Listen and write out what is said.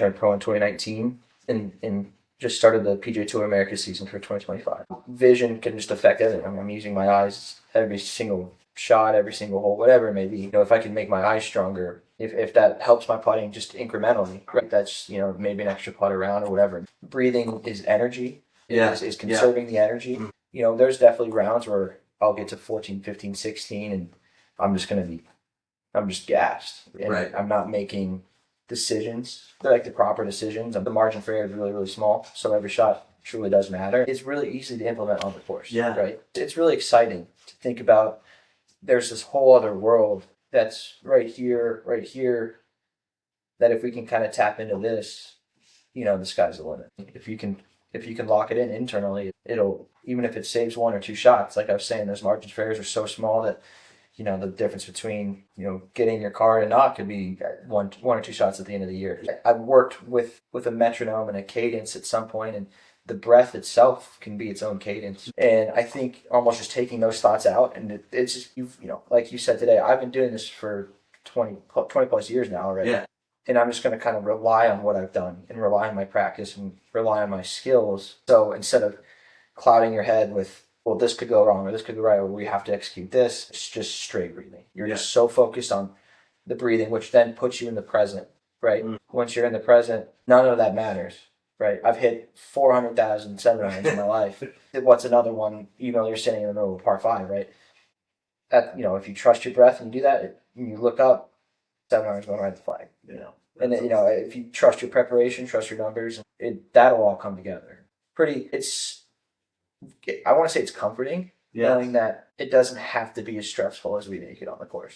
turned pro in 2019 and just started the PGA Tour America season for 2025. Vision can just affect everything. I mean, I'm using my eyes every single shot, every single hole, whatever it may be. You know, if I can make my eyes stronger, if that helps my putting just incrementally, right? That's, you know, maybe an extra putt around or whatever. Breathing is energy. Yeah. Is conserving the energy. Mm-hmm. You know, there's definitely rounds where I'll get to 14, 15, 16 and I'm just gassed. And Right. I'm not making decisions. They're like the proper decisions. The margin for error is really, really small. So every shot truly does matter. It's really easy to implement on the course. Yeah. Right. It's really exciting to think about. There's this whole other world that's right here, that if we can kind of tap into this, you know, the sky's the limit. If you can lock it in internally, it'll, even if it saves one or two shots, like I was saying, those margins for errors are so small that, you know, the difference between, you know, getting your card and not could be one or two shots at the end of the year. I've worked with a metronome and a cadence at some point, and the breath itself can be its own cadence. And I think almost just taking those thoughts out, and it's just, you know, like you said today, I've been doing this for 20 plus years now already. Yeah. And I'm just going to kind of rely on what I've done and rely on my practice and rely on my skills. So instead of clouding your head with, well, this could go wrong or this could go right, or we have to execute this, it's just straight breathing. You're just so focused on the breathing, which then puts you in the present, right? Mm. Once you're in the present, none of that matters, right? I've hit 400,000 7-irons in my life. What's another one? You know, you're sitting in the middle of a par 5, right? That, you know, if you trust your breath and you do that, and you look up, 7-irons going right at the flag, you know. And then, you know, if you trust your preparation, trust your numbers, that'll all come together. I want to say it's comforting, knowing that it doesn't have to be as stressful as we make it on the course.